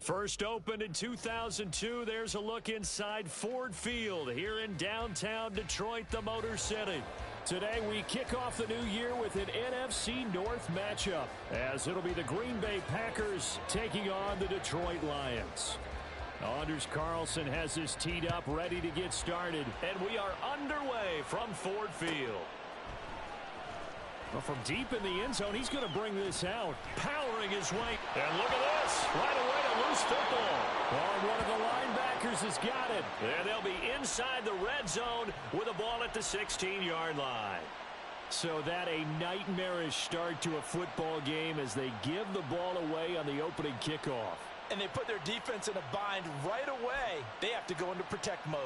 First opened in 2002, there's a look inside Ford Field here in downtown Detroit, the Motor City. Today we kick off the new year with an NFC North matchup, as it'll be the Green Bay Packers taking on the Detroit Lions. Anders Carlson has his teed up, ready to get started, and we are underway from Ford Field. Well, from deep in the end zone, he's going to bring this out, powering his way. And look at this, right away to loose football. Oh, one of the linebackers has got it. And they'll be inside the red zone with a ball at the 16-yard line. So that a nightmarish start to a football game as they give the ball away on the opening kickoff. And they put their defense in a bind right away. They have to go into protect mode.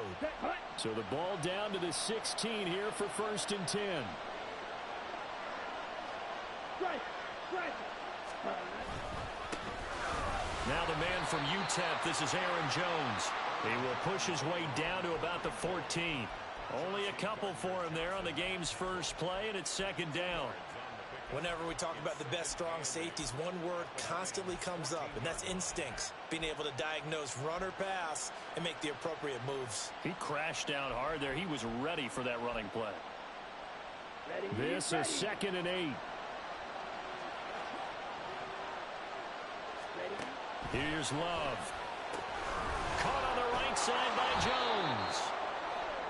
So the ball down to the 16 here for 1st and 10. Now the man from UTEP, this is Aaron Jones. He will push his way down to about the 14. Only a couple for him there on the game's first play, and it's 2nd down. Whenever we talk about the best strong safeties, one word constantly comes up, and that's instincts. Being able to diagnose run or pass and make the appropriate moves. He crashed down hard there. He was ready for that running play. This is 2nd and 8. Here's Love. Caught on the right side by Jones.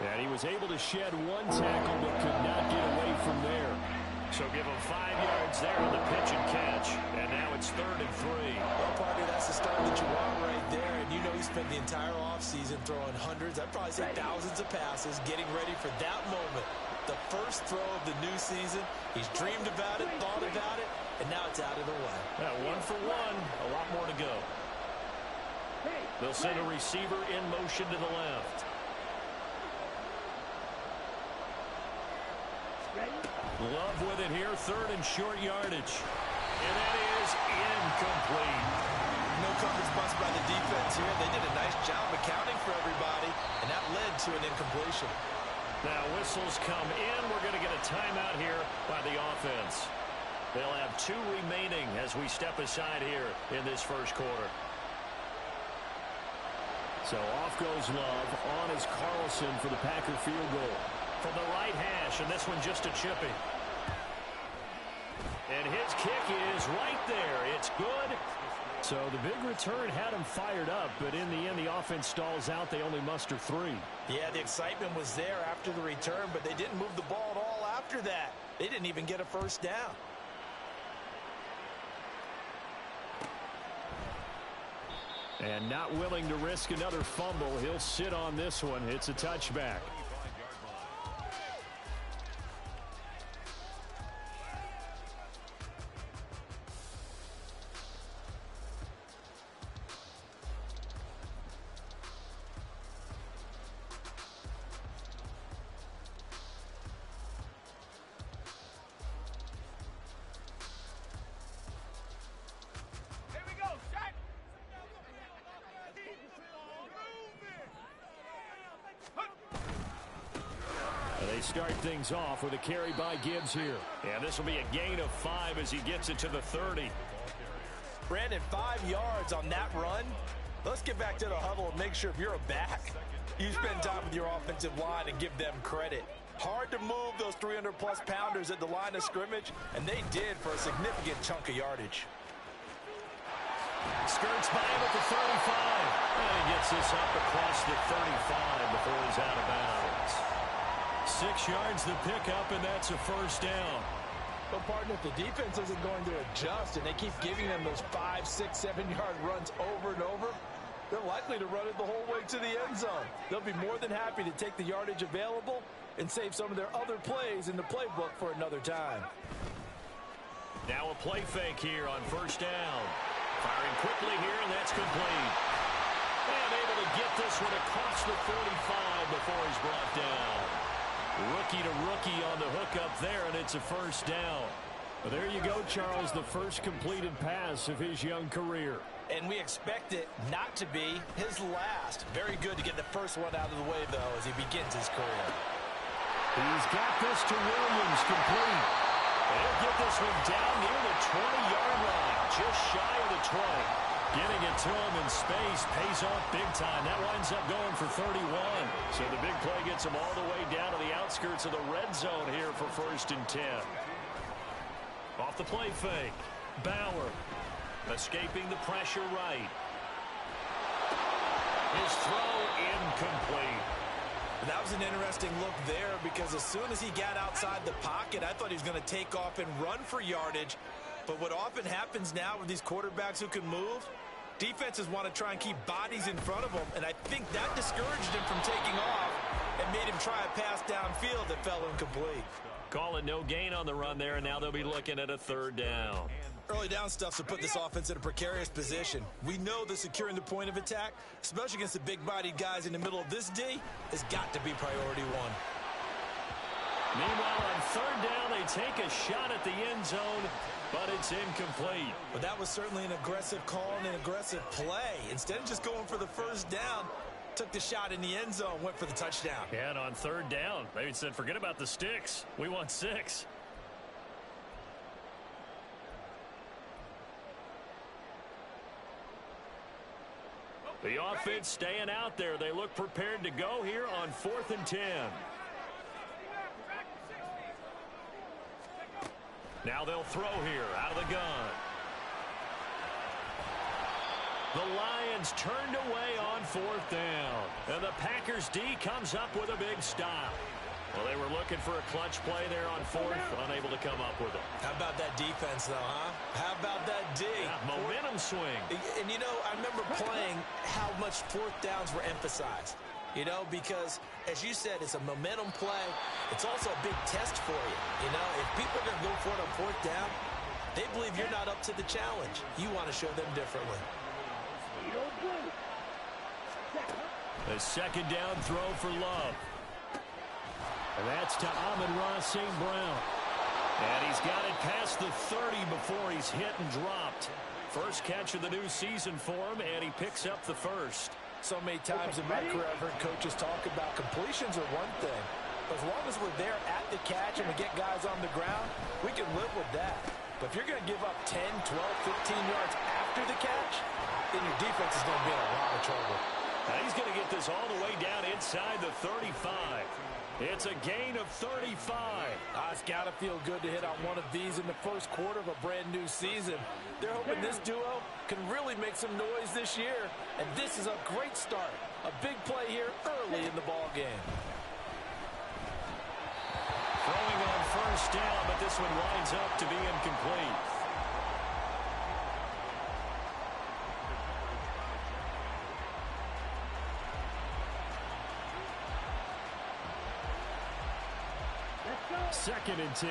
And he was able to shed one tackle but could not get away from there. So give him 5 yards there on the pitch and catch. And now it's 3rd and 3. Well, partner, that's the start that you want right there. And you know he spent the entire offseason throwing hundreds, I'd probably say thousands of passes, getting ready for that moment. The first throw of the new season. He's dreamed about it, thought about it, and now it's out of the way. 1 for 1, a lot more to go. They'll send a receiver in motion to the left. Love with it here, 3rd and short yardage. And that is incomplete. No coverage bust by the defense here. They did a nice job accounting for everybody, and that led to an incompletion. Now whistles come in. We're going to get a timeout here by the offense. They'll have 2 remaining as we step aside here in this first quarter. So off goes Love. On is Carlson for the Packer field goal. From the right hash, and this one just a chippy. And his kick is right there. It's good. So the big return had him fired up, but in the end, the offense stalls out. They only muster 3. Yeah, the excitement was there after the return, but they didn't move the ball at all after that. They didn't even get a first down. And not willing to risk another fumble. He'll sit on this one. It's a touchback. Start things off with a carry by Gibbs here. And this will be a gain of 5 as he gets it to the 30. Brandon, 5 yards on that run. Let's get back to the huddle and make sure if you're a back, you spend time with your offensive line and give them credit. Hard to move those 300-plus pounders at the line of scrimmage, and they did for a significant chunk of yardage. Skirts by him at the 35. And he gets this up across the 35 before he's out of bounds. 6 yards the pickup, and that's a first down. But, partner, if the defense isn't going to adjust and they keep giving them those 5, 6, 7-yard runs over and over, they're likely to run it the whole way to the end zone. They'll be more than happy to take the yardage available and save some of their other plays in the playbook for another time. Now a play fake here on first down. Firing quickly here, and that's complete. And able to get this one across the 45 before he's brought down. Rookie to rookie on the hookup there, and it's a first down. Well, there you go, Charles, the first completed pass of his young career. And we expect it not to be his last. Very good to get the first one out of the way, though, as he begins his career. He's got this to Williams, complete. They'll get this one down near the 20-yard line, just shy of the 20. Getting it to him in space pays off big time. That winds up going for 31. So the big play gets him all the way down to the outskirts of the red zone here for 1st and 10. Off the play fake. Bauer escaping the pressure right. His throw incomplete. That was an interesting look there because as soon as he got outside the pocket, I thought he was going to take off and run for yardage. But what often happens now with these quarterbacks who can move, defenses want to try and keep bodies in front of them, and I think that discouraged him from taking off and made him try a pass downfield that fell incomplete. Calling no gain on the run there, and now they'll be looking at a 3rd down. Early down stuff to put this offense in a precarious position. We know that securing the point of attack, especially against the big-bodied guys in the middle of this D, has got to be priority one. Meanwhile, on 3rd down, they take a shot at the end zone, but it's incomplete. But that was certainly an aggressive call and an aggressive play. Instead of just going for the 1st down, took the shot in the end zone, went for the touchdown. Yeah, and on 3rd down, they said, forget about the sticks. We want 6. The offense staying out there. They look prepared to go here on 4th and 10. Now they'll throw here out of the gun. The Lions turned away on 4th down. And the Packers D comes up with a big stop. Well, they were looking for a clutch play there on 4th, unable to come up with it. How about that defense, though, huh? How about that D? Yeah, momentum swing. And, you know, I remember playing how much 4th downs were emphasized. You know, because, as you said, it's a momentum play. It's also a big test for you. You know, if people are going to go for it on 4th down, they believe you're not up to the challenge. You want to show them differently. The 2nd down throw for Love. And that's to Amon-Ra St. Brown. And he's got it past the 30 before he's hit and dropped. First catch of the new season for him, and he picks up the 1st. So many times in my career, I've heard coaches talk about completions are one thing. But as long as we're there at the catch and we get guys on the ground, we can live with that. But if you're going to give up 10, 12, 15 yards after the catch, then your defense is going to be in a lot of trouble. Now he's going to get this all the way down inside the 35. It's a gain of 35. It's got to feel good to hit on one of these in the first quarter of a brand-new season. They're hoping this duo can really make some noise this year, and this is a great start. A big play here early in the ball game. Throwing on 1st down, but this one winds up to be incomplete. Second and 10.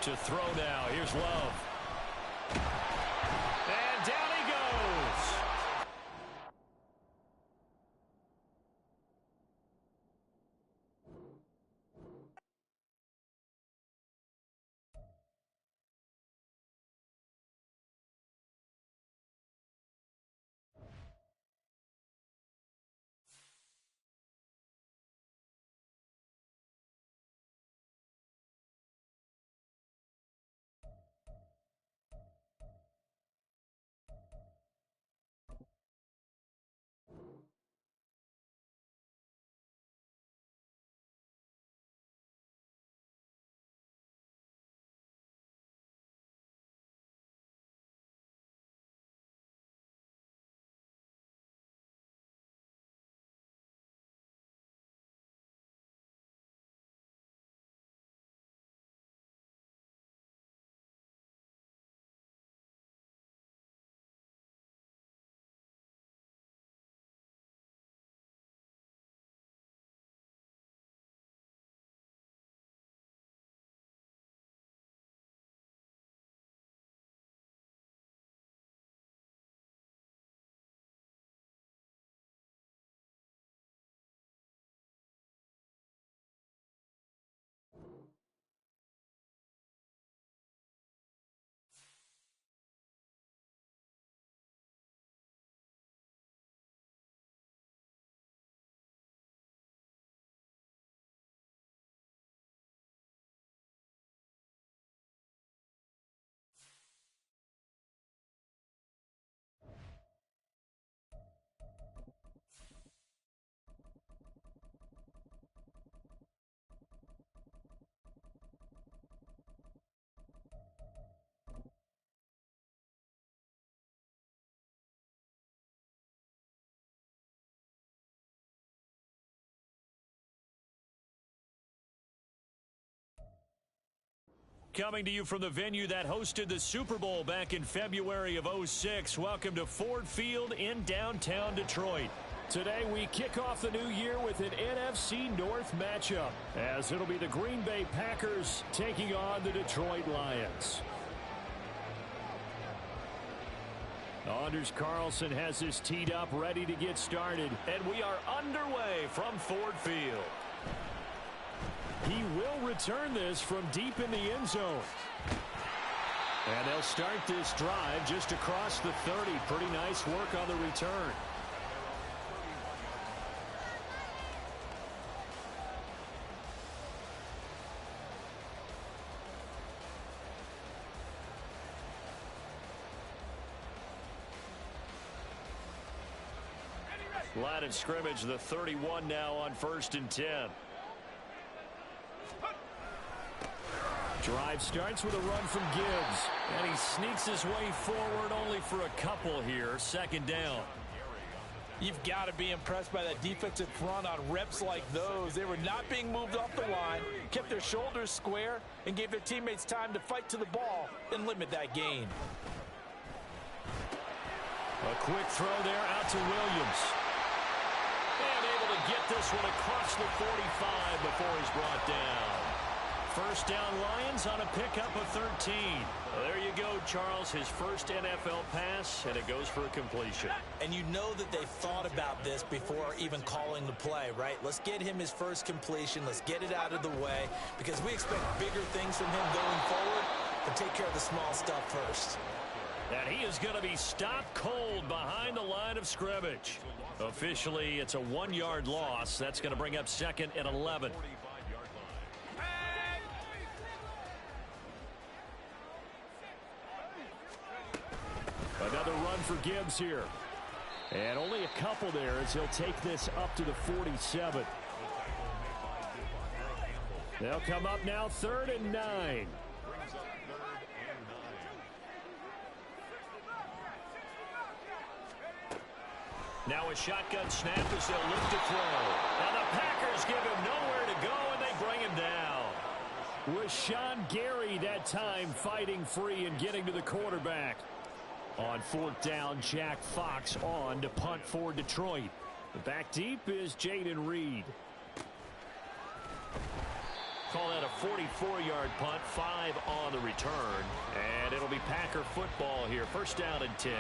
To throw now. Here's Love. And down he goes. coming to you from the venue that hosted the Super Bowl back in February of '06. Welcome to Ford Field in downtown Detroit. Today we kick off the new year with an NFC North matchup, as it'll be the Green Bay Packers taking on the Detroit Lions. Anders Carlson has this teed up, ready to get started, and we are underway from Ford Field. He will return this from deep in the end zone. And they'll start this drive just across the 30. Pretty nice work on the return. Line of scrimmage, the 31 now on 1st and 10. Drive starts with a run from Gibbs. And he sneaks his way forward only for a couple here. 2nd down. You've got to be impressed by that defensive front on reps like those. They were not being moved off the line, kept their shoulders square, and gave their teammates time to fight to the ball and limit that gain. A quick throw there out to Williams. And able to get this one across the 45 before he's brought down. 1st down Lions on a pickup of 13. Well, there you go, Charles. His first NFL pass, and it goes for a completion. And you know that they thought about this before even calling the play, right? Let's get him his first completion. Let's get it out of the way, because we expect bigger things from him going forward, but take care of the small stuff first. And he is going to be stopped cold behind the line of scrimmage. Officially, it's a 1-yard loss. That's going to bring up 2nd and 11. Another run for Gibbs here. And only a couple there as he'll take this up to the 47. They'll come up now 3rd and 9. Now a shotgun snap as they'll look to throw. Now the Packers give him nowhere to go, and they bring him down. Rashawn Gary that time fighting free and getting to the quarterback. On 4th down, Jack Fox on to punt for Detroit. Back deep is Jaden Reed. Call that a 44-yard punt, 5 on the return. And it'll be Packer football here. 1st down and 10.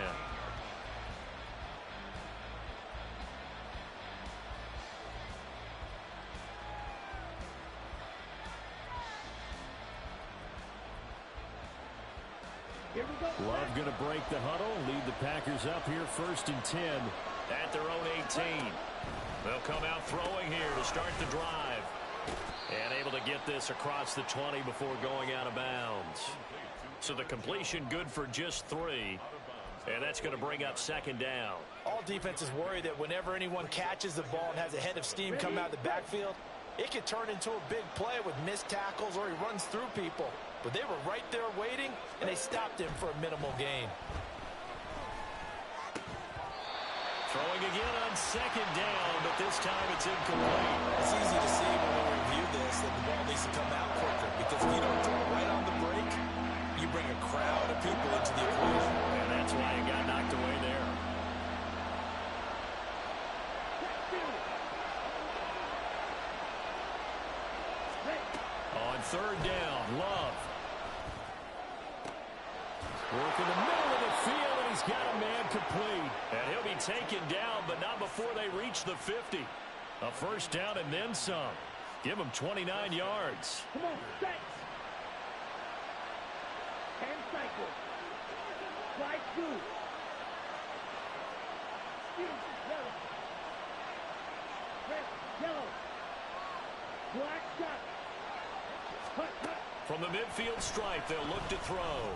Love going to break the huddle, lead the Packers up here 1st and 10 at their own 18. They'll come out throwing here to start the drive. And able to get this across the 20 before going out of bounds. So the completion good for just 3. And that's going to bring up 2nd down. All defenses worry that whenever anyone catches the ball and has a head of steam come out of the backfield, it could turn into a big play with missed tackles or he runs through people. But they were right there waiting, and they stopped him for a minimal gain. Throwing again on 2nd down, but this time it's incomplete. It's easy to see when we review this that the ball needs to come out quicker, because if you don't throw it right on the break, you bring a crowd of people into the equation. And that's why he got knocked away there. On 3rd down, Love. Work in the middle of the field, and he's got a man complete. And he'll be taken down, but not before they reach the 50. A 1st down and then some. Give him 29 yards. Come on, set. And cycle. Slide through. Yellow. Red, yellow. Black shot. Cut, cut. From the midfield stripe, they'll look to throw.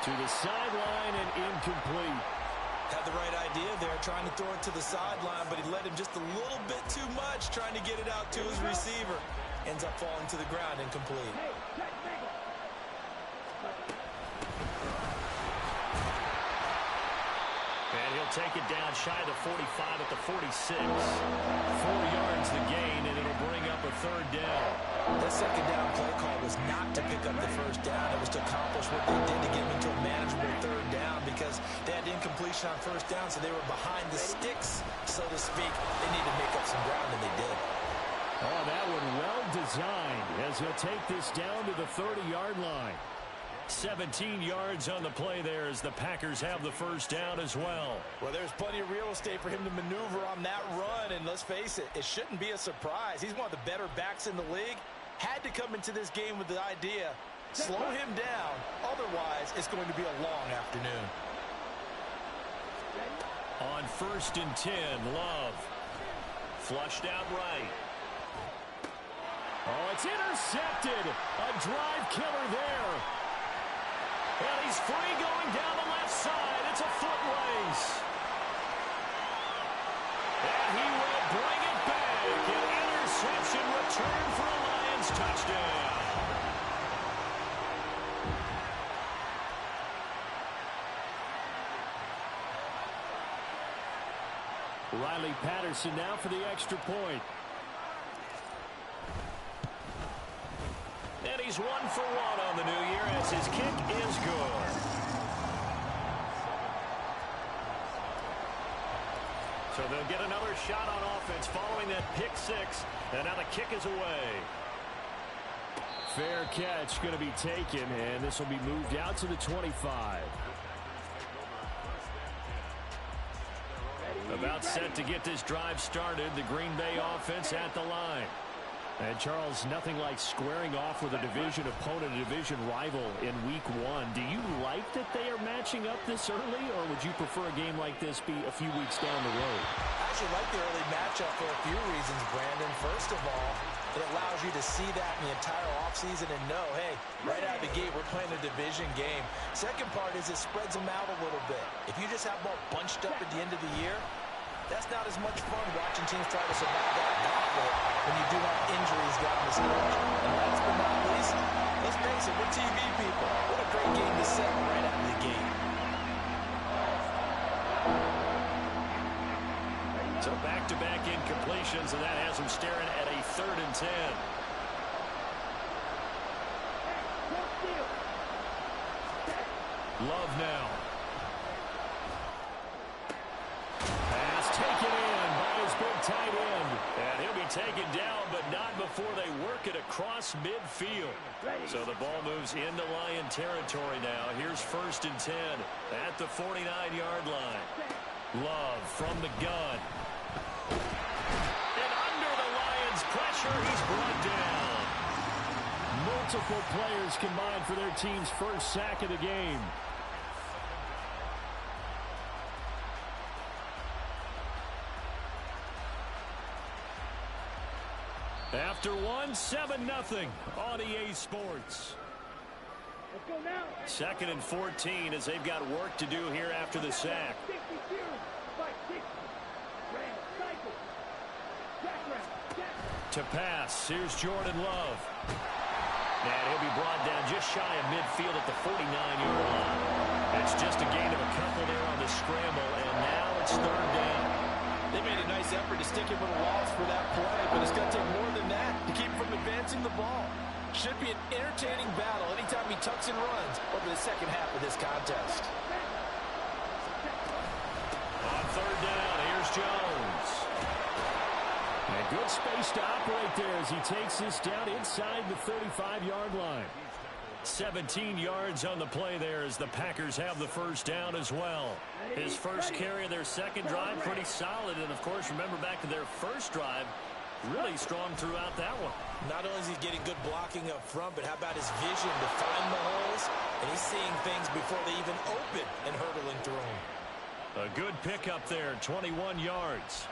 To the sideline and incomplete. Had the right idea there, trying to throw it to the sideline, but he let him just a little bit too much, trying to get it out to his receiver. Ends up falling to the ground, incomplete. Hey, check, Mangle. And he'll take it down shy of the 45 at the 46. 4 yards the gain, and it'll bring up a third down. That second down play call was not to pick up the first down. It was to accomplish what they did to get them into a manageable third down because they had incompletion on first down, so they were behind the sticks, so to speak. They needed to make up some ground, and they did. Oh, that one well designed as he'll take this down to the 30-yard line. 17 yards on the play there as the Packers have the first down as well. Well, there's plenty of real estate for him to maneuver on that run, and let's face it, it shouldn't be a surprise. He's one of the better backs in the league. Had to come into this game with the idea, slow him down, otherwise it's going to be a long afternoon. On 1st and 10, Love. Flushed out right. Oh, it's intercepted. A drive killer there. And he's free going down the left side. It's a foot race. And he will bring it back. An interception return for a Lions touchdown. Riley Patterson now for the extra point. And he's 1 for 1 on the new year as his kick is good. So they'll get another shot on offense following that pick six. And now the kick is away. Fair catch going to be taken, and this will be moved out to the 25. About set to get this drive started. The Green Bay offense at the line. And, Charles, nothing like squaring off with a division opponent, a division rival in Week 1. Do you like that they are matching up this early, or would you prefer a game like this be a few weeks down the road? I actually like the early matchup for a few reasons, Brandon. First of all, it allows you to see that in the entire offseason and know, hey, right out of the gate, we're playing a division game. Second part is it spreads them out a little bit. If you just have them all bunched up at the end of the year, that's not as much fun watching teams try to survive that gauntlet when you do have injuries down the stretch. And last but not least, let's face it, we're TV people. What a great game to set right out of the gate. So back-to-back incompletions, and that has him staring at a 3rd and 10. Love now. Taken in by his big tight end. And he'll be taken down, but not before they work it across midfield. So the ball moves into Lion territory now. Here's 1st and 10 at the 49-yard line. Love from the gun. And under the Lions' pressure, he's brought down. Multiple players combined for their team's first sack of the game. After one, 7-0 on EA Sports. Let's go now. 2nd and 14 as they've got work to do here after the sack. To pass, here's Jordan Love. And he'll be brought down just shy of midfield at the 49-yard line. It's just a gain of a couple there on the scramble, and now it's 3rd down. They made a nice effort to stick him with a loss for that play, but it's going to take more than that to keep him from advancing the ball. Should be an entertaining battle anytime he tucks and runs over the second half of this contest. On 3rd down, here's Jones. And good space to operate there as he takes this down inside the 35-yard line. 17 yards on the play there as the Packers have the first down as well. His first carry of their second drive, pretty solid. And, of course, remember back to their first drive, really strong throughout that one. Not only is he getting good blocking up front, but how about his vision to find the holes? And he's seeing things before they even open and hurdling through them. A good pickup there, 21 yards.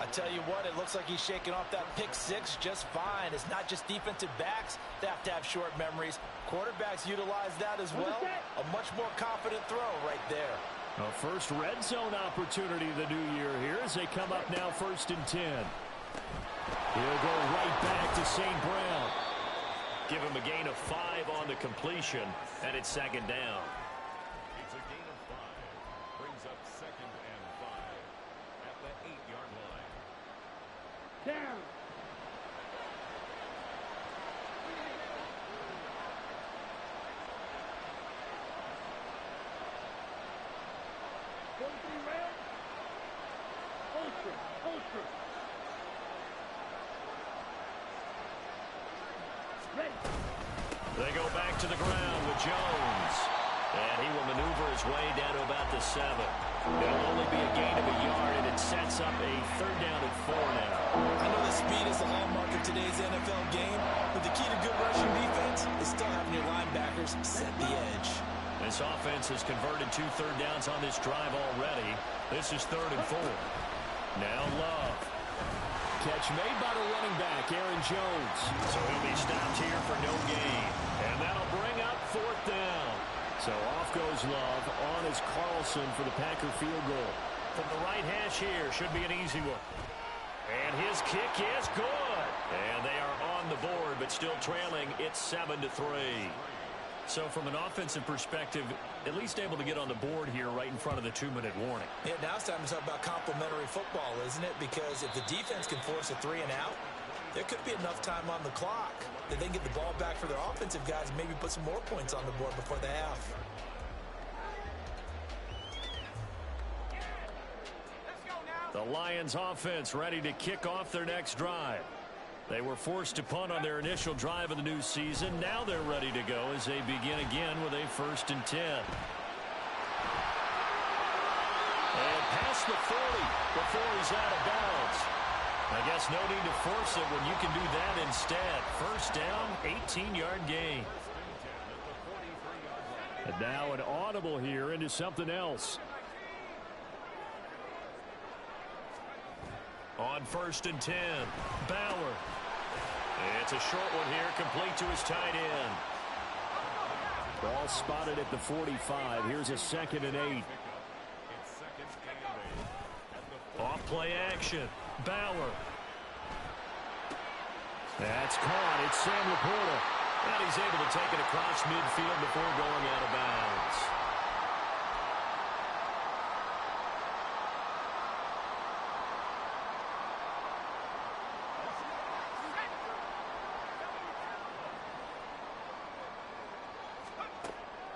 I tell you what, it looks like he's shaking off that pick six just fine. It's not just defensive backs that have to have short memories. Quarterbacks utilize that as well. A much more confident throw right there. A first red zone opportunity of the new year here as they come up now 1st and 10. He'll go right back to St. Brown. Give him a gain of 5 on the completion, and it's 2nd down. It's a gain of 5. Brings up 2nd and Down. They go back to the ground with Jones. And he will maneuver his way down to about the 7. It'll only be a gain of a yard, and it sets up a 3rd down and 4 now. I know that speed is the hallmark of today's NFL game, but the key to good rushing defense is still having your linebackers set the edge. This offense has converted 2 third downs on this drive already. This is 3rd and 4. Now Love. Catch made by the running back, Aaron Jones. So he'll be stopped here for no gain. And that'll bring up 4th down. So off goes Love. On is Carlson for the Packer field goal. From the right hash here, should be an easy one. And his kick is good. And they are on the board, but still trailing. It's 7-3. So from an offensive perspective, at least able to get on the board here right in front of the 2-minute warning. Yeah, now it's time to talk about complementary football, isn't it? Because if the defense can force a 3 and out, there could be enough time on the clock that they can get the ball back for their offensive guys and maybe put some more points on the board before the half. The Lions offense ready to kick off their next drive. They were forced to punt on their initial drive of the new season. Now they're ready to go as they begin again with a 1st and 10. And past the 40 before he's out of bounds. I guess no need to force it when you can do that instead. 1st down, 18-yard gain. And now an audible here into something else. On 1st and 10, Bauer. It's a short one here, complete to his tight end. Ball spotted at the 45. Here's a 2nd and 8. Off play action. Bauer. That's caught. It's Sam Laporta. And he's able to take it across midfield before going out of bounds.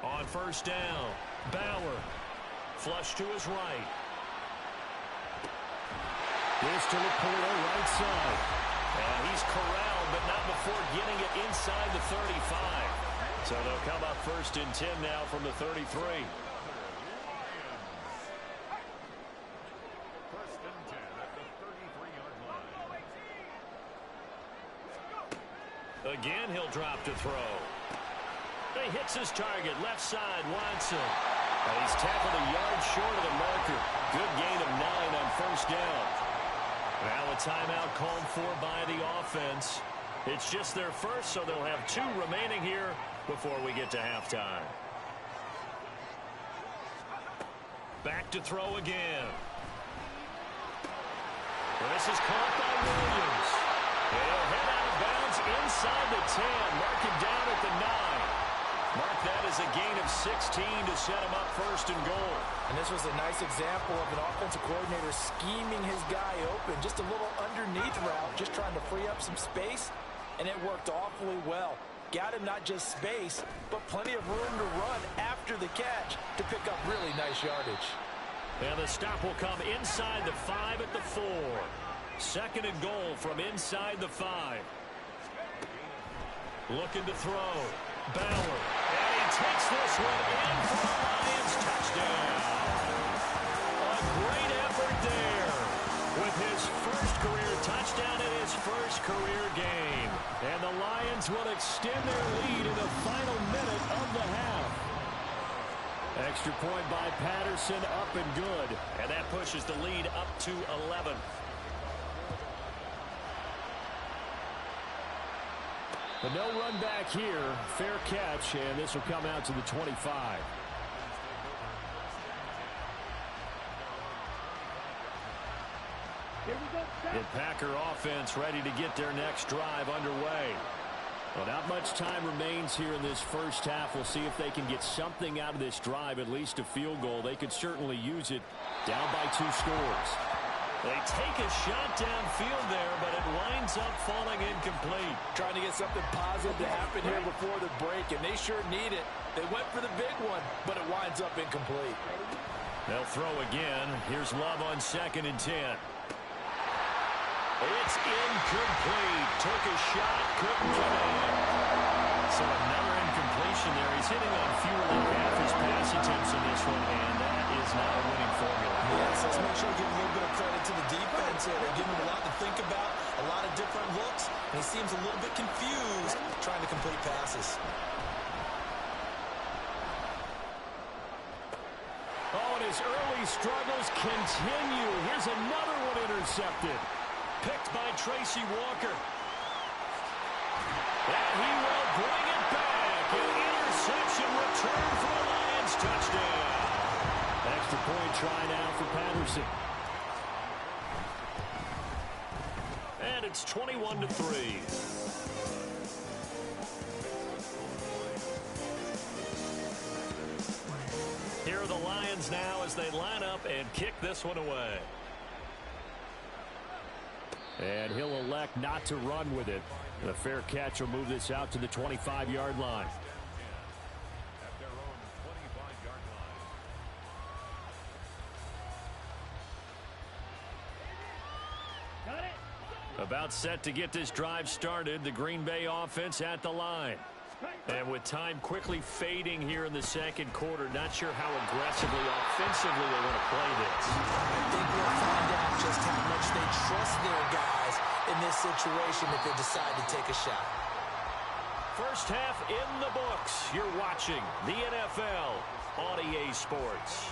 On 1st down, Bauer. Flush to his right. Here's to Laporta, right side. And he's corralled, but not before getting it inside the 35. So they'll come up 1st and 10 now from the 33. Again, he'll drop to throw. He hits his target, left side, Watson. And he's tackled a yard short of the marker. Good gain of 9 on 1st down. Now a timeout called for by the offense. It's just their first, so they'll have 2 remaining here before we get to halftime. Back to throw again. This is caught by Williams. He'll head out of bounds inside the 10. Mark him down at the 9. Mark that as a gain of 16 to set him up 1st and goal. And this was a nice example of an offensive coordinator scheming his guy open. Just a little underneath route, just trying to free up some space, and it worked awfully well. Got him not just space, but plenty of room to run after the catch to pick up really nice yardage. And the stop will come inside the 5 at the 4. 2nd and goal from inside the 5. Looking to throw. Bauer. And he takes this one in for the Lions touchdown. A great effort there with his first career touchdown in his first career game. And the Lions will extend their lead in the final minute of the half. Extra point by Patterson, up and good. And that pushes the lead up to 11. But no run back here. Fair catch, and this will come out to the 25. The Packer offense ready to get their next drive underway. Well, not much time remains here in this first half. We'll see if they can get something out of this drive, at least a field goal. They could certainly use it down by 2 scores. They take a shot downfield there, but it winds up falling incomplete. Trying to get something positive to happen here before the break, and they sure need it. They went for the big one, but it winds up incomplete. They'll throw again. Here's Love on 2nd and 10. It's incomplete. Took a shot, couldn't get in. So another incompletion there. He's hitting on fewer than half his pass attempts in this one, and that is not a winning formula. Yes, let's make sure we give a little bit of credit to the defense here. They give him a lot to think about, a lot of different looks, and he seems a little bit confused trying to complete passes. Oh, and his early struggles continue. Here's another one intercepted. Picked by Tracy Walker. And he will bring it back. An interception return for a Lions touchdown. Extra point try now for Patterson. And it's 21-3. Here are the Lions now as they line up and kick this one away. And he'll elect not to run with it. The fair catch will move this out to the 25-yard line. At their own 25-yard line. Got it. About set to get this drive started. The Green Bay offense at the line. And with time quickly fading here in the second quarter, not sure how aggressively, offensively they want to play this. I think we'll find out just how much they trust their guys in this situation if they decide to take a shot. First half in the books. You're watching the NFL on EA Sports.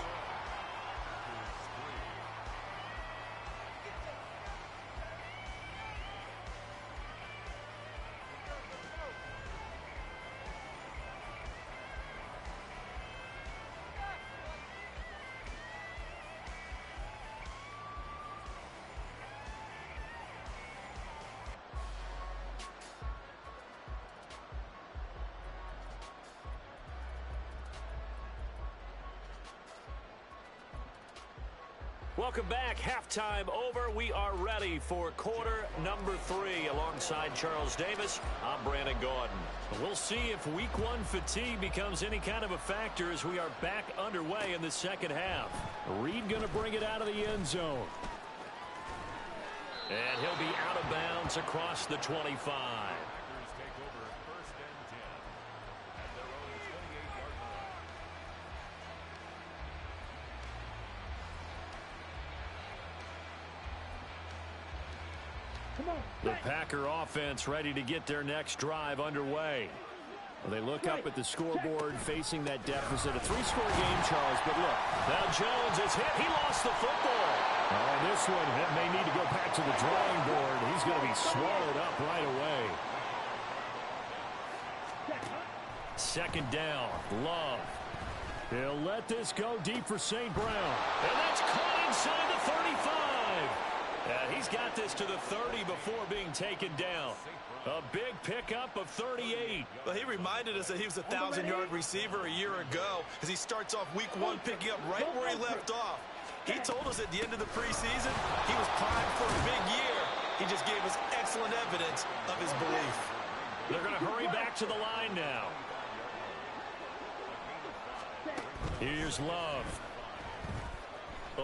Welcome back. Halftime over. We are ready for quarter number 3. Alongside Charles Davis, I'm Brandon Gaudin. We'll see if week 1 fatigue becomes any kind of a factor as we are back underway in the second half. Reed going to bring it out of the end zone. And he'll be out of bounds across the 25. Take over 1st and 10 at their own 28-yard line. Come on. The Packer offense ready to get their next drive underway. Well, they look up at the scoreboard facing that deficit. A 3-score game, Charles, but look. Now Jones is hit. He lost the football. Oh, this one may need to go back to the drawing board. He's going to be swallowed up right away. Second down, Love. He'll let this go deep for St. Brown. And that's caught inside the 35. He's got this to the 30 before being taken down. A big pickup of 38. Well, he reminded us that he was a 1,000-yard receiver a year ago as he starts off week 1 picking up right where he left off. He told us at the end of the preseason he was primed for a big year. He just gave us excellent evidence of his belief. They're going to hurry back to the line now. Here's Love.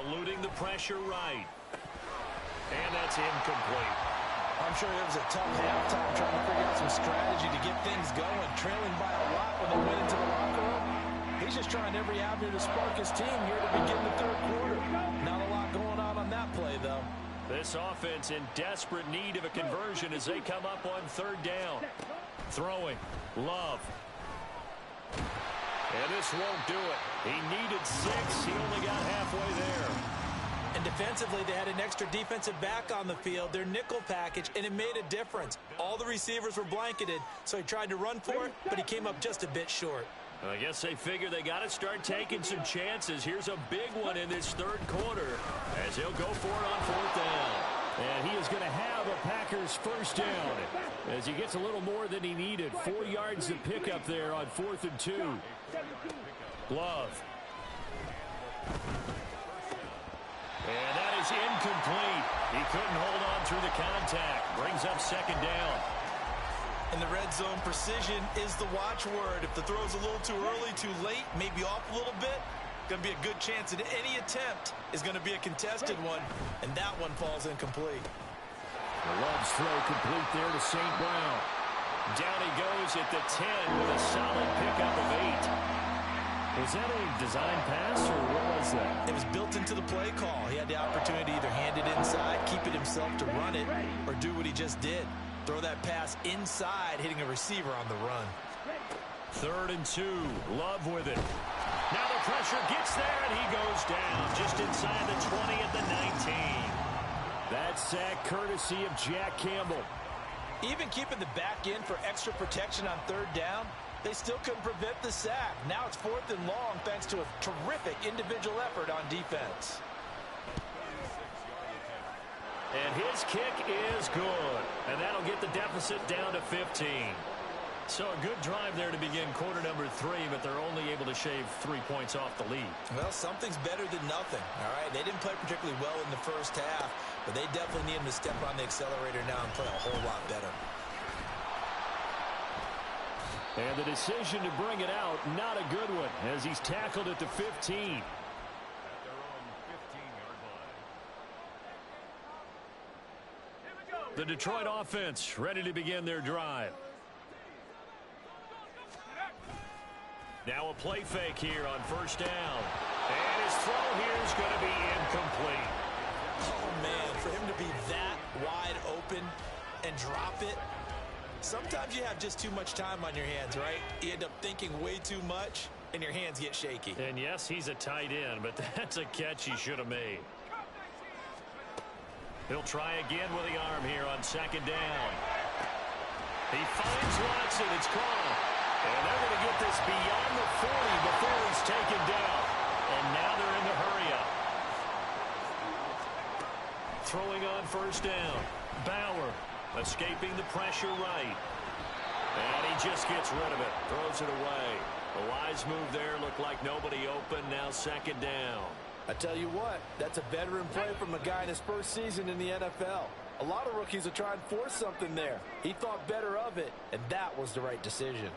Eluding the pressure right. And that's incomplete. I'm sure it was a tough halftime trying to figure out some strategy to get things going, trailing by a lot when they went into the locker room. He's just trying every avenue to spark his team here to begin the third quarter. Not a lot going on that play, though. This offense in desperate need of a conversion as they come up on 3rd down. Throwing. Love. And this won't do it. He needed 6. He only got halfway there. And defensively, they had an extra defensive back on the field, their nickel package, and it made a difference. All the receivers were blanketed, so he tried to run for it, but he came up just a bit short. I guess they figure they got to start taking some chances. Here's a big one in this 3rd quarter as he'll go for it on 4th down. And he is going to have a Packers first down as he gets a little more than he needed. 4 yards to pick up there on 4th and 2. Love. And that is incomplete. He couldn't hold on through the contact. Brings up second down. In the red zone, precision is the watchword. If the throw's a little too early, too late, maybe off a little bit, going to be a good chance that any attempt is going to be a contested one, and that one falls incomplete. The Love's throw complete there to St. Brown. Down he goes at the 10 with a solid pickup of 8. Was that a design pass, or what was that? It was built into the play call. He had the opportunity to either hand it inside, keep it himself to run it, or do what he just did. Throw that pass inside, hitting a receiver on the run. 3rd and 2. Love with it. Now the pressure gets there, and he goes down just inside the 20 at the 19. That sack courtesy of Jack Campbell. Even keeping the back end for extra protection on 3rd down, they still couldn't prevent the sack. Now it's 4th and long thanks to a terrific individual effort on defense. And his kick is good. And that'll get the deficit down to 15. So a good drive there to begin quarter number 3, but they're only able to shave 3 points off the lead. Well, something's better than nothing, all right? They didn't play particularly well in the first half, but they definitely need him to step on the accelerator now and play a whole lot better. And the decision to bring it out, not a good one, as he's tackled at the 15. The Detroit offense ready to begin their drive. Now a play fake here on 1st down. And his throw here is going to be incomplete. Oh, man, for him to be that wide open and drop it. Sometimes you have just too much time on your hands, right? You end up thinking way too much, and your hands get shaky. And yes, he's a tight end, but that's a catch he should have made. He'll try again with the arm here on 2nd down. He finds Watson. It's caught. And they're going to get this beyond the 40 before he's taken down. And now they're in the hurry-up. Throwing on 1st down. Bauer escaping the pressure right. And he just gets rid of it. Throws it away. A wise move there. Looked like nobody open. Now 2nd down. I tell you what, that's a veteran play from a guy in his first season in the NFL. A lot of rookies will try and force something there. He thought better of it, and that was the right decision.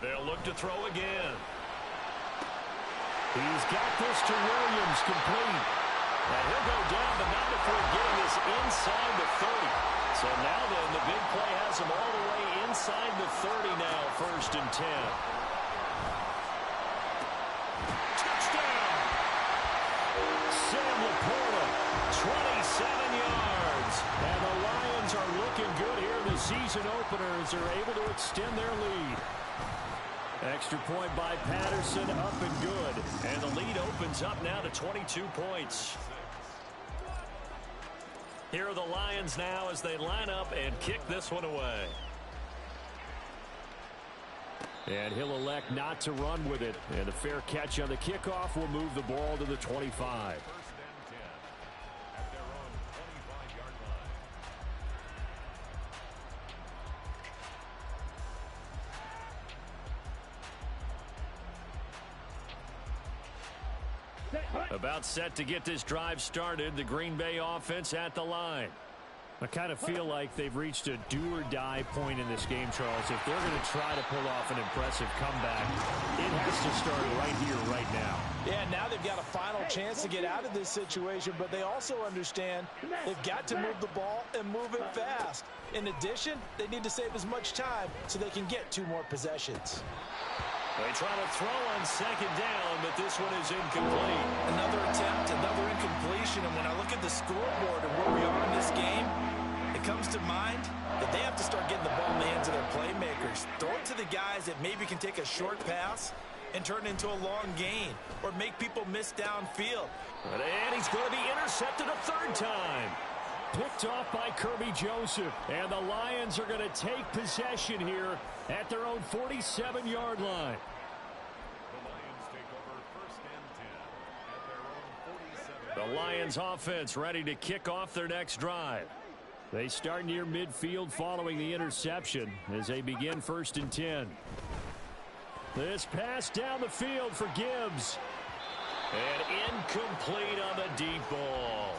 They'll look to throw again. He's got this to Williams, complete. And he'll go down, but not before getting this inside the 30. So now then, the big play has him all the way inside the 30 now, 1st and 10. Touchdown! Sam Laporta, 27 yards. And the Lions are looking good here in the season opener as they're able to extend their lead. Extra point by Patterson, up and good. And the lead opens up now to 22 points. Here are the Lions now as they line up and kick this one away. And he'll elect not to run with it. And a fair catch on the kickoff will move the ball to the 25. About set to get this drive started. The Green Bay offense at the line. I kind of feel like they've reached a do-or-die point in this game, Charles. If they're going to try to pull off an impressive comeback, it has to start right here, right now. Yeah, now they've got a final chance to get out of this situation, but they also understand they've got to move the ball and move it fast. In addition, they need to save as much time so they can get 2 more possessions. They try to throw on 2nd down, but this one is incomplete. Another attempt, another incompletion, and when I look at the scoreboard and where we are in this game, it comes to mind that they have to start getting the ball in the hands of their playmakers. Throw it to the guys that maybe can take a short pass and turn it into a long gain or make people miss downfield. And he's going to be intercepted a 3rd time. Picked off by Kirby Joseph. And the Lions are going to take possession here at their own 47-yard line. The Lions offense ready to kick off their next drive. They start near midfield following the interception as they begin 1st and 10. This pass down the field for Gibbs. And incomplete on the deep ball.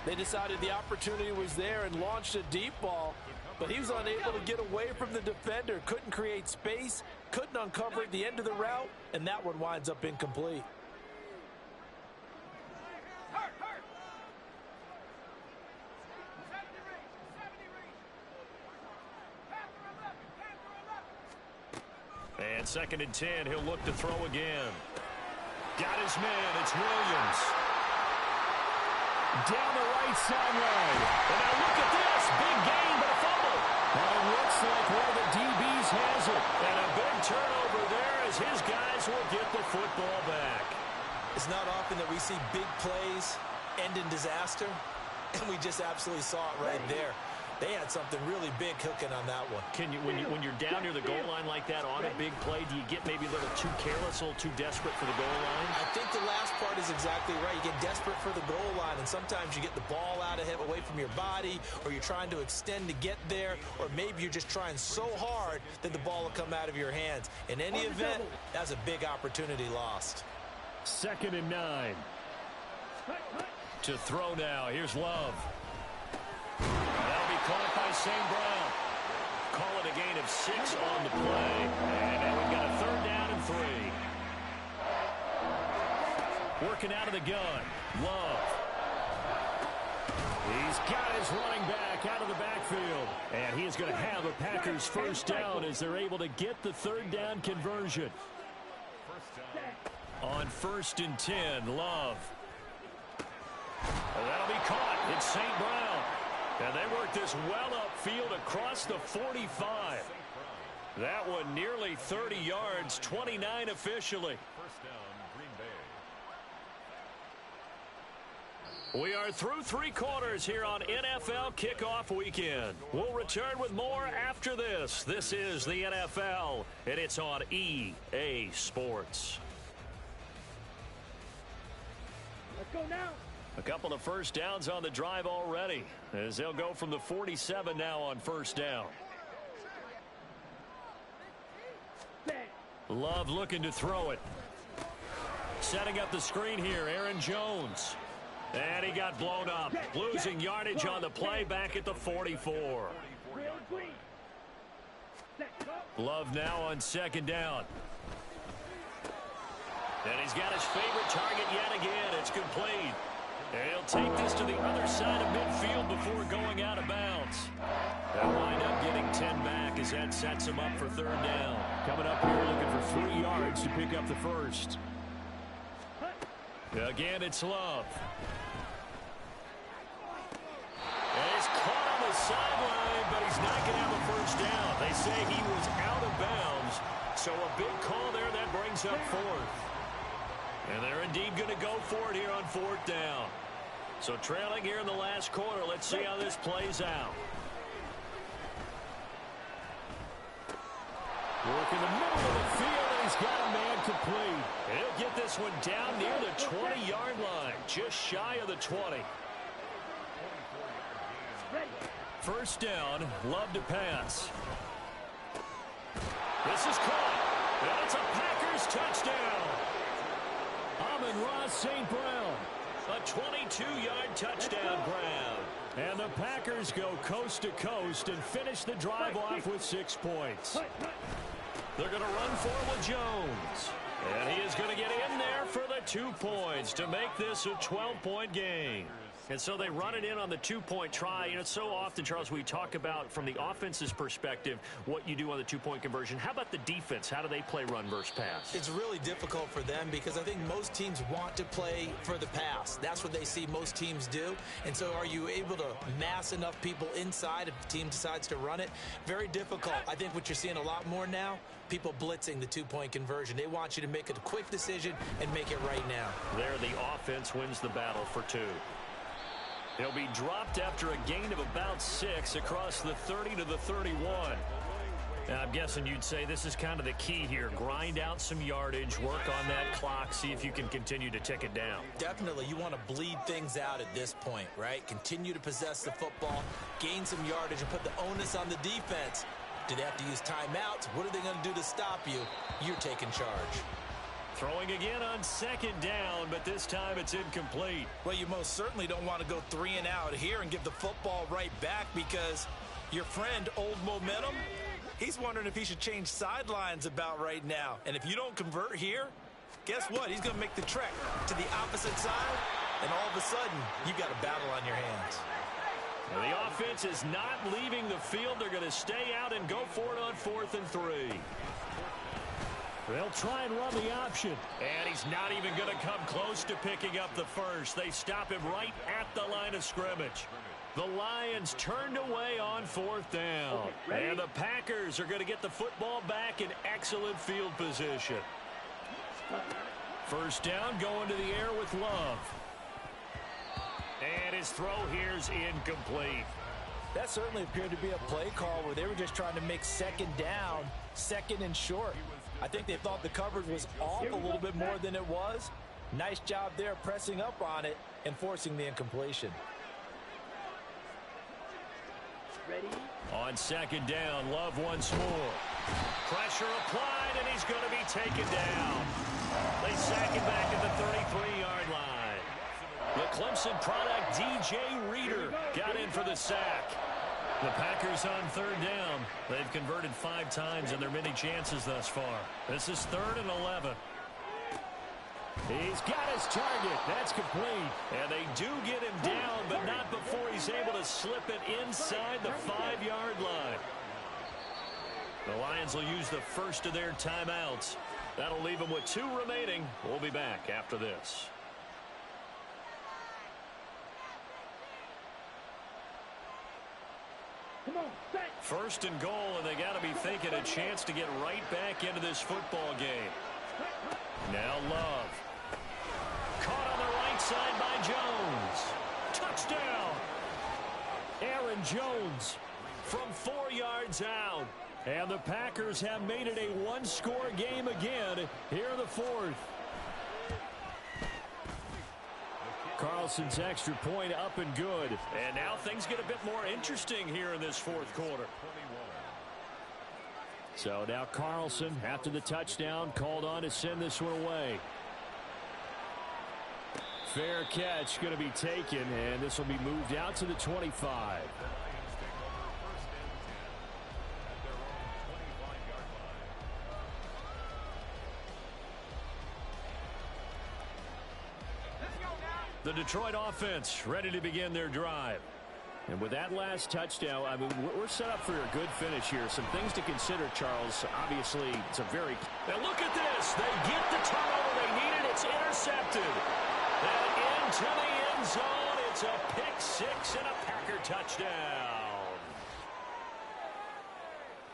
They decided the opportunity was there and launched a deep ball, but he was unable to get away from the defender. Couldn't create space, couldn't uncover at the end of the route, and that one winds up incomplete. And 2nd and 10, he'll look to throw again. Got his man, it's Williams. Down the right sideline. And now look at this, big gain, but a fumble. And it looks like one of the DBs has it. And a big turnover there as his guys will get the football back. It's not often that we see big plays end in disaster, and we just absolutely saw it right there. They had something really big cooking on that one. Can you, when you're down near the goal line like that on a big play, do you get maybe a little too careless, a little too desperate for the goal line? I think the last part is exactly right. You get desperate for the goal line, and sometimes you get the ball out of him away from your body, or you're trying to extend to get there, or maybe you're just trying so hard that the ball will come out of your hands. In any event, that's a big opportunity lost. 2nd and 9. To throw now. Here's Love. That'll be caught by St. Brown. Call it a gain of 6 on the play. And now we've got a 3rd down and 3. Working out of the gun. Love. He's got his running back out of the backfield. And he is going to have a Packers 1st down as they're able to get the 3rd down conversion. On 1st and 10, Love. Well, that'll be caught. It's St. Brown. And they work this well upfield across the 45. That one nearly 30 yards, 29 officially. First down, Green Bay. We are through 3 quarters here on NFL Kickoff Weekend. We'll return with more after this. This is the NFL, and it's on EA Sports. Let's go now. A couple of 1st downs on the drive already, as they'll go from the 47 now on 1st down. Love looking to throw it. Setting up the screen here, Aaron Jones. And he got blown up, losing yardage on the play back at the 44. Love now on 2nd down. And he's got his favorite target yet again. It's complete. And he'll take this to the other side of midfield before going out of bounds. They'll wind up getting 10 back as that sets him up for 3rd down. Coming up here looking for 3 yards to pick up the 1st. Again, it's Love. And he's caught on the sideline, but he's not going to have a 1st down. They say he was out of bounds. So a big call there that brings up 4th. And they're indeed going to go for it here on 4th down. So trailing here in the last quarter. Let's see how this plays out. Work in the middle of the field, and he's got a man complete. And he'll get this one down near the 20-yard line, just shy of the 20. 1st down, Love to pass. This is caught, and it's a Packers touchdown. Amon-Ra St. Brown, a 22-yard touchdown grab. And the Packers go coast to coast and finish the drive off with 6 points. They're going to run for it with Jones. And he is going to get in there for the 2 points to make this a 12-point game. And so they run it in on the 2-point try. You know, so often, Charles, we talk about from the offense's perspective what you do on the 2-point conversion. How about the defense? How do they play run versus pass? It's really difficult for them because I think most teams want to play for the pass. That's what they see most teams do. And so are you able to mass enough people inside if the team decides to run it? Very difficult. I think what you're seeing a lot more now, people blitzing the 2-point conversion. They want you to make a quick decision and make it right now. There, the offense wins the battle for 2. He'll be dropped after a gain of about 6 across the 30 to the 31. And I'm guessing you'd say this is kind of the key here. Grind out some yardage, work on that clock, see if you can continue to tick it down. Definitely. You want to bleed things out at this point, right? Continue to possess the football, gain some yardage, and put the onus on the defense. Do they have to use timeouts? What are they going to do to stop you? You're taking charge. Throwing again on second down, but this time it's incomplete. Well, you most certainly don't want to go 3 and out here and give the football right back, because your friend, Old Momentum, he's wondering if he should change sidelines about right now. And if you don't convert here, guess what? He's going to make the trek to the opposite side, and all of a sudden, you've got a battle on your hands. Well, the offense is not leaving the field. They're going to stay out and go for it on 4th and 3. They'll try and run the option. And he's not even going to come close to picking up the first. They stop him right at the line of scrimmage. The Lions turned away on 4th down. And the Packers are going to get the football back in excellent field position. First down, going to the air with Love. And his throw here's incomplete. That certainly appeared to be a play call where they were just trying to make second down, second and short. I think they thought the coverage was off a little bit more than it was. Nice job there pressing up on it and forcing the incompletion. Ready? On second down, Love once more. Pressure applied, and he's going to be taken down. They sack him back at the 33-yard line. The Clemson product, DJ Reader, got in for the sack. The Packers on 3rd down. They've converted 5 times in their many chances thus far. This is 3rd and 11. He's got his target. That's complete. And they do get him down, but not before he's able to slip it inside the 5-yard line. The Lions will use the first of their timeouts. That'll leave them with 2 remaining. We'll be back after this. Come on, set. 1st and goal, and they got to be thinking a chance to get right back into this football game. Now Love. Caught on the right side by Jones. Touchdown. Aaron Jones from 4 yards out. And the Packers have made it a 1-score game again here in the 4th. Carlson's extra point up and good. And now things get a bit more interesting here in this 4th quarter. So now Carlson, after the touchdown, called on to send this one away. Fair catch going to be taken, and this will be moved out to the 25. The Detroit offense ready to begin their drive. And with that last touchdown, I mean, we're set up for a good finish here. Some things to consider, Charles. Obviously, it's a very... Now look at this. They get the turnover they needed. It's intercepted. And into the end zone. It's a pick 6 and a Packer touchdown.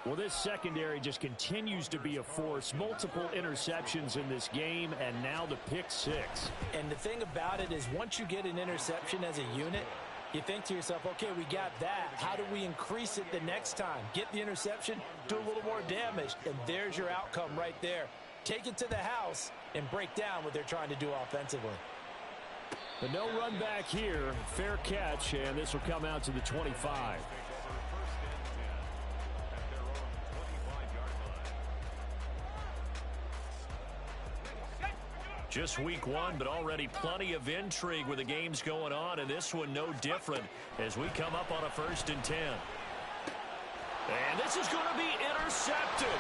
Well, this secondary just continues to be a force. Multiple interceptions in this game, and now the pick 6. And the thing about it is, once you get an interception as a unit, you think to yourself, okay, we got that. How do we increase it the next time? Get the interception, do a little more damage, and there's your outcome right there. Take it to the house and break down what they're trying to do offensively. But no run back here. Fair catch, and this will come out to the 25. Just week 1, but already plenty of intrigue with the games going on, and this one no different as we come up on a 1st and 10. And this is going to be intercepted.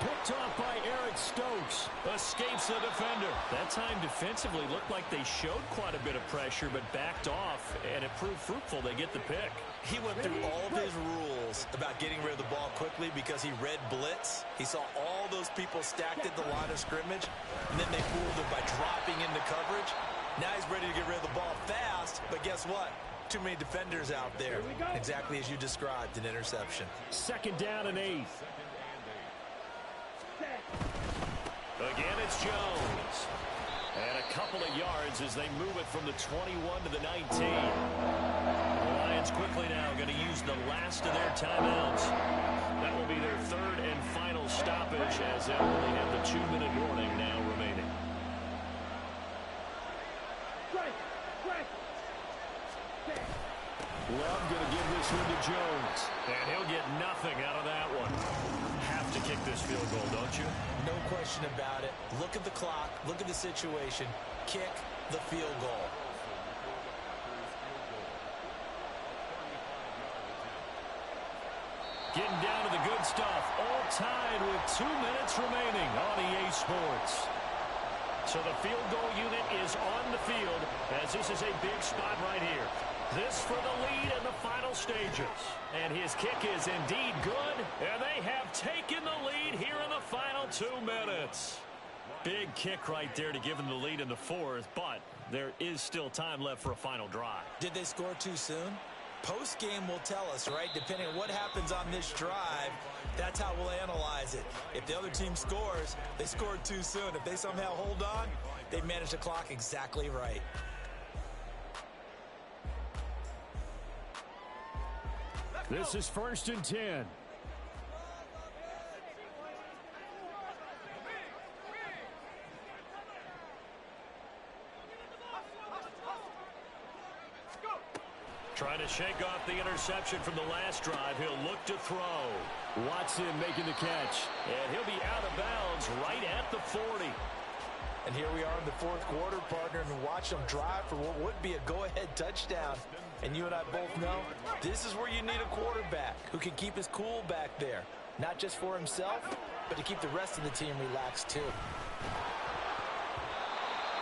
Picked off by Eric Stokes. Escapes the defender. That time defensively looked like they showed quite a bit of pressure, but backed off, and it proved fruitful. They get the pick. He went through all of his rules about getting rid of the ball quickly because he read blitz. He saw all those people stacked at the line of scrimmage, and then they fooled him by dropping into coverage. Now he's ready to get rid of the ball fast, but guess what? Too many defenders out there. Exactly as you described, an interception. 2nd down and 8. Again, it's Jones. And a couple of yards as they move it from the 21 to the 19. The Lions quickly now going to use the last of their timeouts. That will be their 3rd and final stoppage as they only have the 2-minute warning now remaining. Love going to give this one to Jones. And he'll get get nothing out of that one. Have to kick this field goal, don't you? No question about it. Look at the clock. Look at the situation. Kick the field goal. Getting down to the good stuff. All tied with 2 minutes remaining on EA Sports. So the field goal unit is on the field as this is a big spot right here. This for the lead in the final stages. And his kick is indeed good. And they have taken the lead here in the final 2 minutes. Big kick right there to give them the lead in the fourth, but there is still time left for a final drive. Did they score too soon? Post-game will tell us, right? Depending on what happens on this drive, that's how we'll analyze it. If the other team scores, they scored too soon. If they somehow hold on, they managed the clock exactly right. This is 1st and 10. Trying to shake off the interception from the last drive. He'll look to throw. Watson making the catch. And he'll be out of bounds right at the 40. And here we are in the fourth quarter, partner, and watch them drive for what would be a go-ahead touchdown. And you and I both know this is where you need a quarterback who can keep his cool back there. Not just for himself, but to keep the rest of the team relaxed too.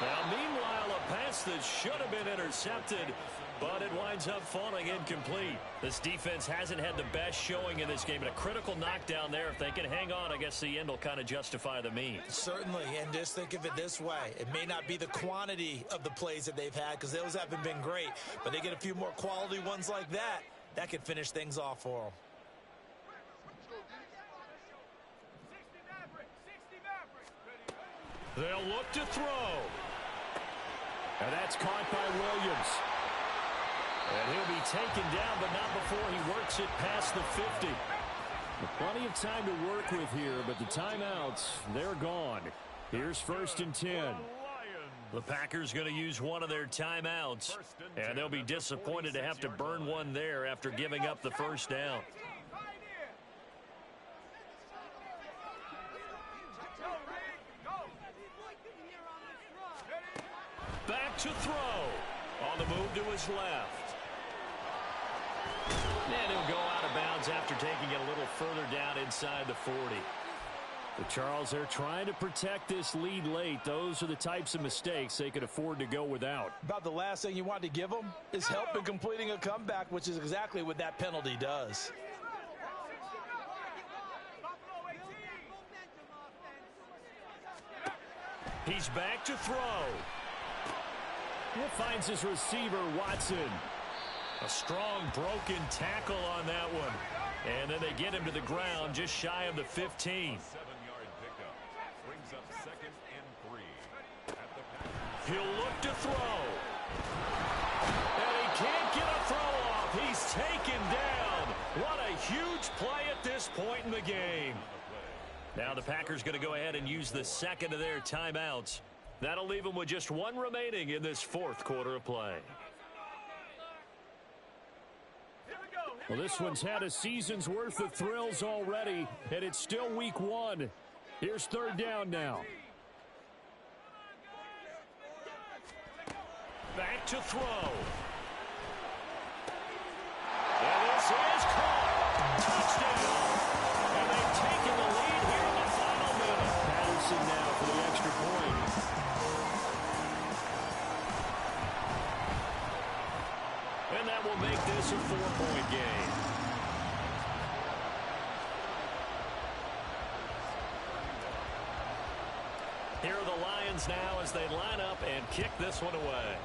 Now, meanwhile, a pass that should have been intercepted, but it winds up falling incomplete. This defense hasn't had the best showing in this game, but a critical knockdown there. If they can hang on, I guess the end will kind of justify the means. Certainly, and just think of it this way. It may not be the quantity of the plays that they've had because those haven't been great, but they get a few more quality ones like that, that could finish things off for them. They'll look to throw. And that's caught by Williams. And he'll be taken down, but not before he works it past the 50. Plenty of time to work with here, but the timeouts, they're gone. Here's 1st and 10. The Packers going to use one of their timeouts, and they'll be disappointed to have to burn one there after giving up the first down. Back to throw. On the move to his left. And he'll go out of bounds after taking it a little further down inside the 40. The Charles, they're trying to protect this lead late. Those are the types of mistakes they could afford to go without. About the last thing you want to give them is help in completing a comeback, which is exactly what that penalty does. He's back to throw. He finds his receiver, Watson. A strong broken tackle on that one. And then they get him to the ground just shy of the 15. 7-yard pickup. Brings up 2nd and 3. He'll look to throw. And he can't get a throw off. He's taken down. What a huge play at this point in the game. Now the Packers going to go ahead and use the second of their timeouts. That'll leave them with just one remaining in this fourth quarter of play. Well, this one's had a season's worth of thrills already, and it's still week 1. Here's 3rd down now. Back to throw. And this is caught. Touchdown. And they've taken the lead here in the final minute. Patterson now for the extra point. And that will make this a 4-point game. Here are the Lions now as they line up and kick this one away.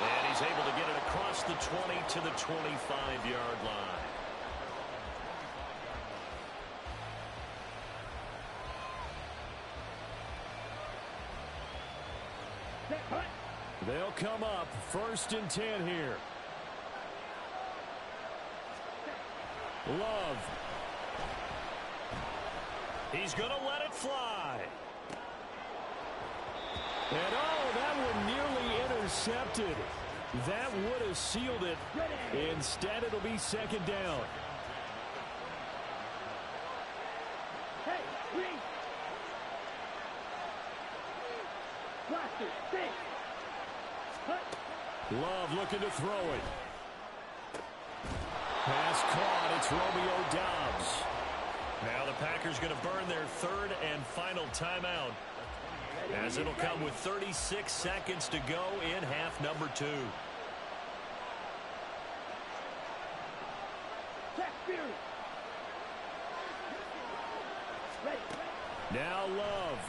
And he's able to get it across the 20 to the 25-yard line. They'll come up 1st and 10 here. Love. He's going to let it fly. And oh, that one nearly intercepted. That would have sealed it. Instead, it'll be second down. Hey, green. Blaster, stay. Love looking to throw it. Pass caught. It's Romeo Doubs. Now the Packers going to burn their third and final timeout, as it'll come with 36 seconds to go in half number 2. Now Love.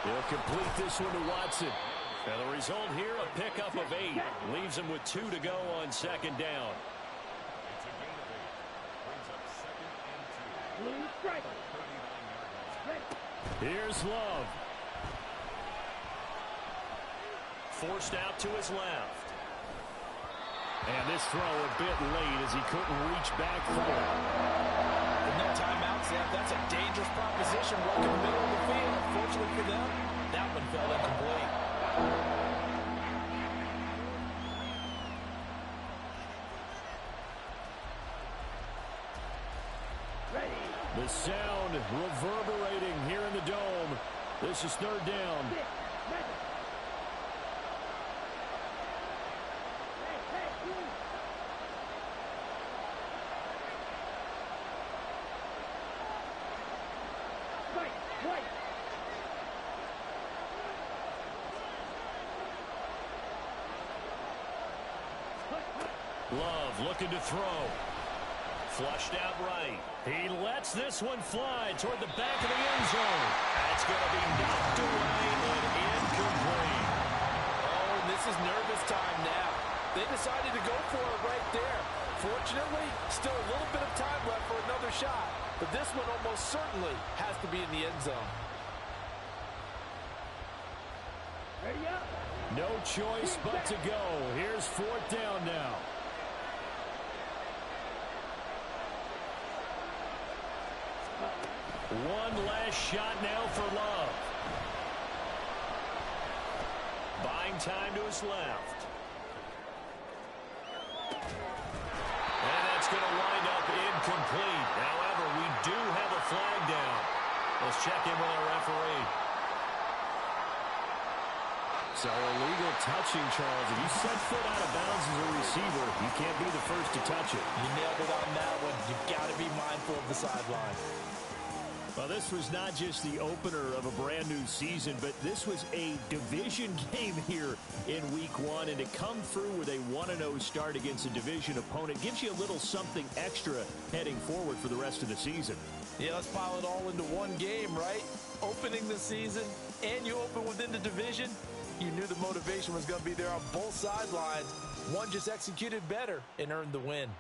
He'll complete this one to Watson. And the result here, a pickup of 8. Leaves him with 2 to go on second down. It's a gain of 8. Brings up second and 2. Blue strike. 39 yards. Here's Love. Forced out to his left. And this throw a bit late as he couldn't reach back for it. With no timeouts, that's a dangerous proposition right in the middle of the field. Unfortunately for them, that one fell incomplete. The sound reverberating here in the dome. This is third down. Love looking to throw. Flushed out right. He lets this one fly toward the back of the end zone. That's going to be knocked away and incomplete. Oh, and this is nervous time now. They decided to go for it right there. Fortunately, still a little bit of time left for another shot. But this one almost certainly has to be in the end zone. No choice but to go. Here's fourth down now. One last shot now for Love. Buying time to his left. And that's going to wind up incomplete. However, we do have a flag down. Let's check in with our referee. So illegal touching, Charles. If you set foot out of bounds as a receiver, you can't be the first to touch it. You nailed it on that one. You've got to be mindful of the sideline. Well, this was not just the opener of a brand new season, but this was a division game here in week 1. And to come through with a 1-0 start against a division opponent gives you a little something extra heading forward for the rest of the season. Yeah, let's pile it all into one game, right? Opening the season, and you open within the division. You knew the motivation was going to be there on both sidelines. One just executed better and earned the win.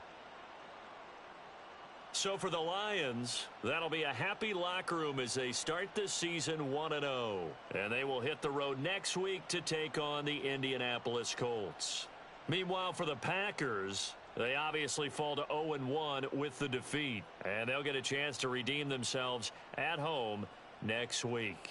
So for the Lions, that'll be a happy locker room as they start this season 1-0. And they will hit the road next week to take on the Indianapolis Colts. Meanwhile, for the Packers, they obviously fall to 0-1 with the defeat. And they'll get a chance to redeem themselves at home next week.